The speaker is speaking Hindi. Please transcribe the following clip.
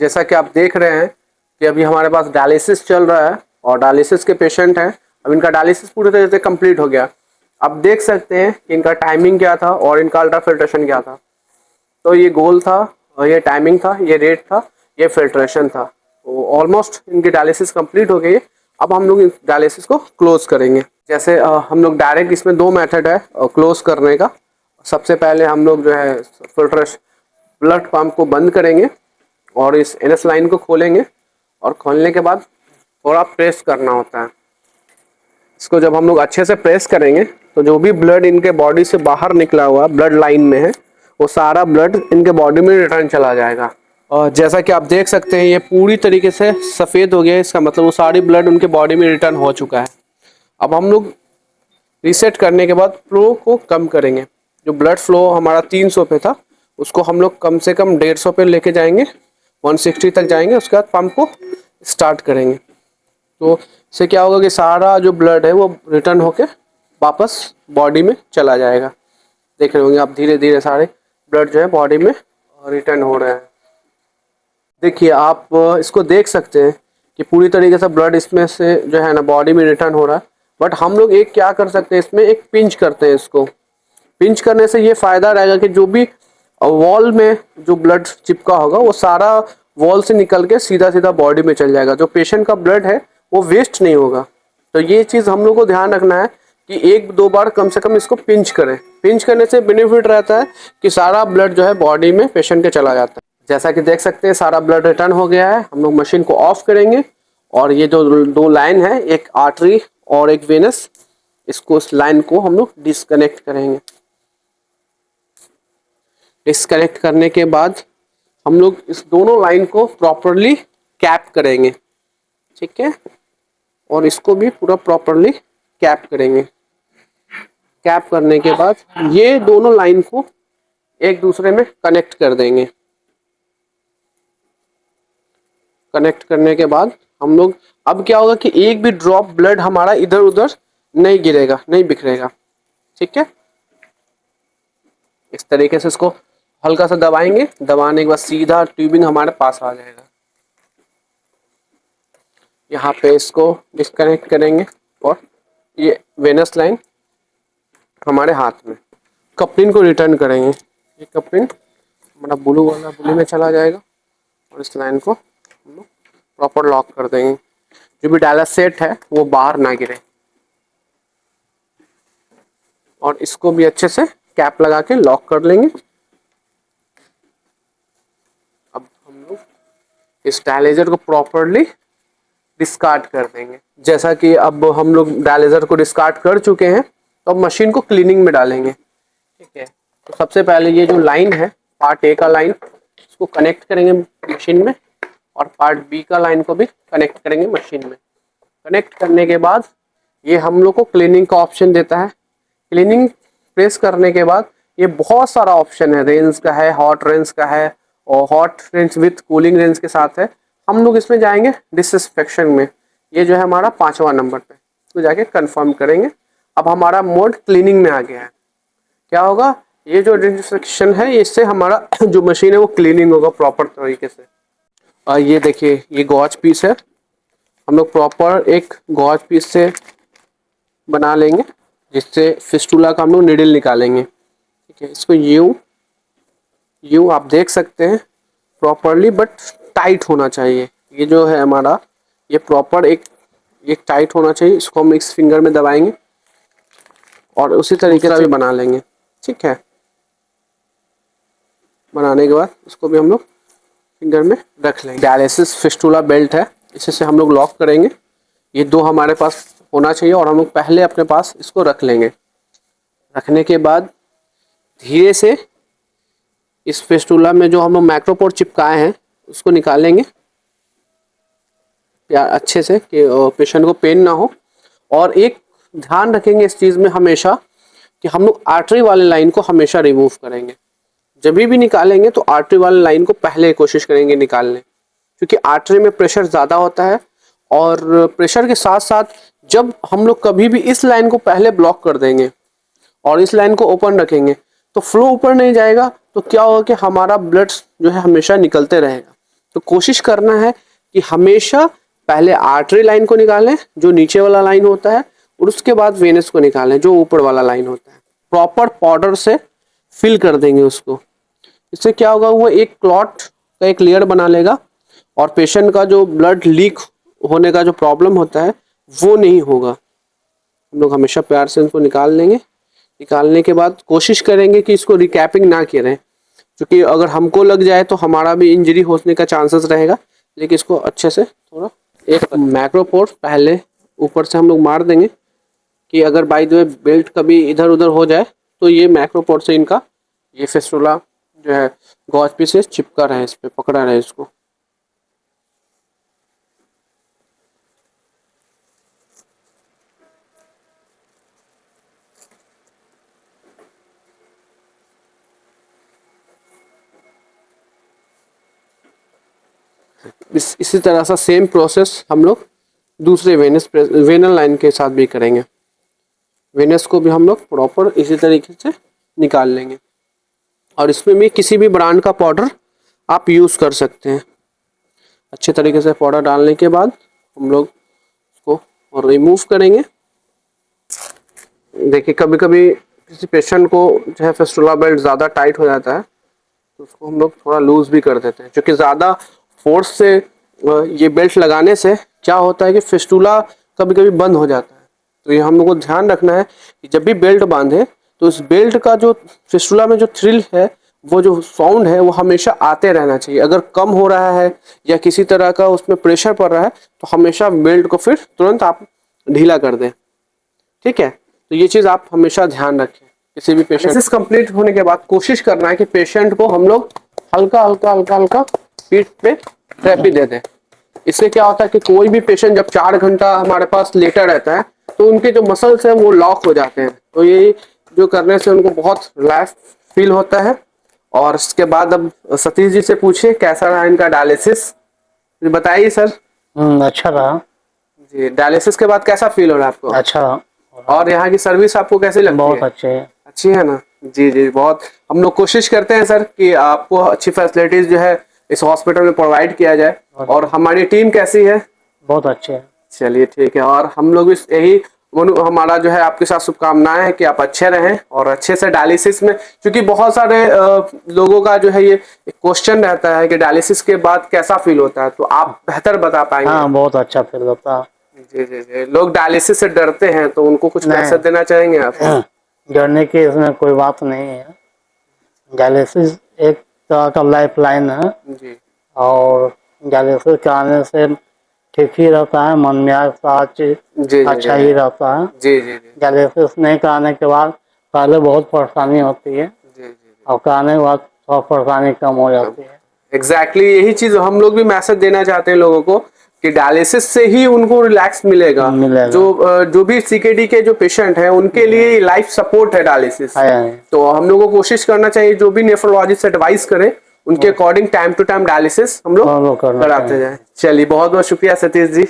जैसा कि आप देख रहे हैं कि अभी हमारे पास डायलिसिस चल रहा है और डायलिसिस के पेशेंट हैं। अब इनका डायलिसिस पूरी तरह से कंप्लीट हो गया। आप देख सकते हैं कि इनका टाइमिंग क्या था और इनका अल्ट्रा फिल्ट्रेशन क्या था। तो ये गोल था और ये टाइमिंग था, ये रेट था, ये फिल्ट्रेशन था। तो ऑलमोस्ट इनकी डायलिसिस कंप्लीट हो गई है। अब हम लोग इस डायलिसिस को क्लोज करेंगे। जैसे हम लोग डायरेक्ट, इसमें दो मेथड है क्लोज करने का। सबसे पहले हम लोग जो है फिल्ट्रेशन ब्लड पंप को बंद करेंगे और इस एनएस लाइन को खोलेंगे और खोलने के बाद थोड़ा प्रेस करना होता है। इसको जब हम लोग अच्छे से प्रेस करेंगे तो जो भी ब्लड इनके बॉडी से बाहर निकला हुआ ब्लड लाइन में है वो सारा ब्लड इनके बॉडी में रिटर्न चला जाएगा। और जैसा कि आप देख सकते हैं ये पूरी तरीके से सफ़ेद हो गया है। इसका मतलब वो सारी ब्लड उनके बॉडी में रिटर्न हो चुका है। अब हम लोग रीसेट करने के बाद फ्लो को कम करेंगे। जो ब्लड फ्लो हमारा 300 पे था उसको हम लोग कम से कम 150 पे लेके जाएंगे, 160 तक जाएंगे। उसके बाद पंप को स्टार्ट करेंगे। तो इससे क्या होगा कि सारा जो ब्लड है वो रिटर्न होके वापस बॉडी में चला जाएगा। देख रहे होंगे आप, धीरे धीरे सारे ब्लड जो है बॉडी में रिटर्न हो रहे हैं। देखिए आप इसको देख सकते हैं कि पूरी तरीके से ब्लड इसमें से जो है ना बॉडी में रिटर्न हो रहा है। बट हम लोग एक क्या कर सकते हैं, इसमें एक पिंच करते हैं। इसको पिंच करने से ये फायदा रहेगा कि जो भी वॉल में जो ब्लड चिपका होगा वो सारा वॉल से निकल के सीधा सीधा बॉडी में चल जाएगा। जो पेशेंट का ब्लड है वो वेस्ट नहीं होगा। तो ये चीज़ हम लोग को ध्यान रखना है कि एक दो बार कम से कम इसको पिंच करें। पिंच करने से बेनिफिट रहता है कि सारा ब्लड जो है बॉडी में पेशेंट के चला जाता है। जैसा कि देख सकते हैं सारा ब्लड रिटर्न हो गया है। हम लोग मशीन को ऑफ करेंगे और ये जो दो लाइन है, एक आर्टरी और एक वेनस, इसको इस लाइन को हम लोग डिस्कनेक्ट करेंगे। डिस्कनेक्ट करने के बाद हम लोग इस दोनों लाइन को प्रॉपरली कैप करेंगे, ठीक है। और इसको भी पूरा प्रॉपरली कैप करेंगे। कैप करने के बाद ये दोनों लाइन को एक दूसरे में कनेक्ट कर देंगे। कनेक्ट करने के बाद हम लोग, अब क्या होगा कि एक भी ड्रॉप ब्लड हमारा इधर उधर नहीं गिरेगा, नहीं बिखरेगा, ठीक है। इस तरीके से इसको हल्का सा दबाएंगे। दबाने के बाद सीधा ट्यूबिंग हमारे पास आ जाएगा। यहाँ पे इसको डिस्कनेक्ट करेंगे और ये वेनस लाइन हमारे हाथ में। कपलिंग को रिटर्न करेंगे। ये कपलिंग हमारा ब्लू वाला ब्लू में चला जाएगा और इस लाइन को हम लोग प्रॉपर लॉक कर देंगे। जो भी डायलस सेट है वो बाहर ना गिरे। और इसको भी अच्छे से कैप लगा के लॉक कर लेंगे। अब हम लोग इस डायलेजर को प्रॉपरली डिस्कार्ड कर देंगे। जैसा कि अब हम लोग डायलेजर को डिस्कार्ड कर चुके हैं तो अब मशीन को क्लीनिंग में डालेंगे, ठीक है। तो सबसे पहले ये जो लाइन है, पार्ट ए का लाइन, इसको कनेक्ट करेंगे मशीन में और पार्ट बी का लाइन को भी कनेक्ट करेंगे मशीन में। कनेक्ट करने के बाद ये हम लोग को क्लीनिंग का ऑप्शन देता है। क्लीनिंग प्रेस करने के बाद ये बहुत सारा ऑप्शन है, रेंज का है, हॉट रेंज का है और hot range with cooling range के साथ है। हम लोग इसमें जाएंगे डिसइंफेक्शन में। ये जो है हमारा 5वां नंबर पे, तो जाके कंफर्म करेंगे। अब हमारा मोड क्लीनिंग में आ गया है। क्या होगा, ये जो डिसइंफेक्शन है इससे हमारा जो मशीन है वो क्लीनिंग होगा प्रॉपर तरीके से। और ये देखिए ये गॉज पीस है। हम लोग प्रॉपर एक गॉज पीस से बना लेंगे जिससे फिस्टुला का हम लोग निडल निकालेंगे, ठीक है। इसको यूं आप देख सकते हैं प्रॉपरली, बट टाइट होना चाहिए। ये जो है हमारा ये प्रॉपर एक टाइट होना चाहिए। इसको हम इस फिंगर में दबाएंगे और उसी तरीके से भी बना लेंगे, ठीक है। बनाने के बाद इसको भी हम लोग फिंगर में रख लेंगे। डायलिसिस फिस्टुला बेल्ट है, इसी से हम लोग लॉक करेंगे। ये दो हमारे पास होना चाहिए और हम लोग पहले अपने पास इसको रख लेंगे। रखने के बाद धीरे से इस फिस्टुला में जो हम लोग माइक्रोपोर चिपकाए हैं उसको निकालेंगे अच्छे से कि पेशेंट को पेन ना हो। और एक ध्यान रखेंगे इस चीज़ में हमेशा कि हम लोग आर्टरी वाले लाइन को हमेशा रिमूव करेंगे। जब भी निकालेंगे तो आर्टरी वाले लाइन को पहले कोशिश करेंगे निकालने, क्योंकि आर्टरी में प्रेशर ज़्यादा होता है। और प्रेशर के साथ साथ जब हम लोग कभी भी इस लाइन को पहले ब्लॉक कर देंगे और इस लाइन को ओपन रखेंगे तो फ्लो ऊपर नहीं जाएगा। तो क्या होगा कि हमारा ब्लड जो है हमेशा निकलते रहेगा। तो कोशिश करना है कि हमेशा पहले आर्टरी लाइन को निकालें जो नीचे वाला लाइन होता है, और उसके बाद वेनस को निकालें जो ऊपर वाला लाइन होता है। प्रॉपर पाउडर से फिल कर देंगे उसको। इससे क्या होगा, वो एक क्लॉट का एक लेयर बना लेगा और पेशेंट का जो ब्लड लीक होने का जो प्रॉब्लम होता है वो नहीं होगा। हम लोग हमेशा प्यार से इनको निकाल लेंगे। निकालने के बाद कोशिश करेंगे कि इसको रिकैपिंग ना करें, क्योंकि अगर हमको लग जाए तो हमारा भी इंजरी होने का चांसेस रहेगा। लेकिन इसको अच्छे से थोड़ा एक मैक्रोपोर पहले ऊपर से हम लोग मार देंगे कि अगर बाय द वे बेल्ट कभी इधर उधर हो जाए तो ये मैक्रोपोर से इनका ये फिस्टुला जो है गॉज पीस से चिपका रहे, इस पे पकड़ा रहे इसको। इसी तरह सा सेम प्रोसेस हम लोग दूसरे वेनल लाइन के साथ भी करेंगे। वेनस को भी हम लोग प्रॉपर इसी तरीके से निकाल लेंगे, और इसमें भी किसी भी ब्रांड का पाउडर आप यूज़ कर सकते हैं। अच्छे तरीके से पाउडर डालने के बाद हम लोग उसको रिमूव करेंगे। देखिए कभी कभी किसी पेशेंट को जो है फिस्टुला बेल्ट ज़्यादा टाइट हो जाता है तो उसको हम लोग थोड़ा लूज भी कर देते हैं, क्योंकि ज़्यादा फोर्स से ये बेल्ट लगाने से क्या होता है कि फिस्टुला कभी कभी बंद हो जाता है। तो ये हम लोग को ध्यान रखना है कि जब भी बेल्ट बांधे तो इस बेल्ट का जो फिस्टुला में जो थ्रिल है, वो जो साउंड है वो हमेशा आते रहना चाहिए। अगर कम हो रहा है या किसी तरह का उसमें प्रेशर पड़ रहा है तो हमेशा बेल्ट को फिर तुरंत आप ढीला कर दें, ठीक है। तो ये चीज़ आप हमेशा ध्यान रखें। किसी भी पेशेंट कंप्लीट होने के बाद कोशिश करना है कि पेशेंट को हम लोग हल्का हल्का हल्का हल्का पीठ पे थेरेपी दे दें। इससे क्या होता है कि कोई भी पेशेंट जब 4 घंटा हमारे पास लेटा रहता है तो उनके जो मसल्स हैं वो लॉक हो जाते हैं। तो ये जो करने से उनको बहुत रिलैक्स फील होता है। और इसके बाद अब सतीश जी से पूछिए कैसा रहा इनका डायलिसिस, बताइए सर। अच्छा रहा जी। डायलिसिस के बाद कैसा फील हो रहा है आपको? अच्छा। और यहाँ की सर्विस आपको कैसी लगती है? बहुत अच्छी है ना? जी जी, बहुत। हम लोग कोशिश करते हैं सर कि आपको अच्छी फैसिलिटीज जो है इस हॉस्पिटल में प्रोवाइड किया जाए। और हमारी टीम कैसी है? बहुत अच्छे है। चलिए ठीक है। और हम लोग इस यही हमारा जो है आपके साथ शुभकामनाएं हैं कि आप अच्छे रहें और अच्छे से डायलिसिस में, क्योंकि बहुत सारे लोगों का जो है ये क्वेश्चन रहता है कि डायलिसिस के बाद कैसा फील होता है, तो आप बेहतर बता पाएंगे। हाँ, बहुत अच्छा फील होता है। जी जी जी। लोग डायलिसिस से डरते हैं तो उनको कुछ मैसेज देना चाहेंगे आप? डरने की इसमें कोई बात नहीं है। डायलिसिस एक तरह का लाइफ लाइन है जी। और डायलिसिस कराने से ठीक ही रहता है, मन में अच्छा ही रहता है। जी जी जी। डायलिसिस नहीं कराने के बाद पहले बहुत परेशानी होती है जी जी। और कराने के बाद थोड़ा परेशानी कम हो जाती है। एग्जैक्टली यही चीज हम लोग भी मैसेज देना चाहते हैं लोगों को कि डायलिसिस से ही उनको रिलैक्स मिलेगा। जो भी सीकेडी के जो पेशेंट हैं उनके लिए लाइफ सपोर्ट है डायलिसिस। तो हम लोगों को कोशिश करना चाहिए जो भी नेफ्रोलॉजिस्ट एडवाइस करे उनके according time to time dialysis हम लोग कराते जाए। चलिए बहुत बहुत शुक्रिया सतीश जी।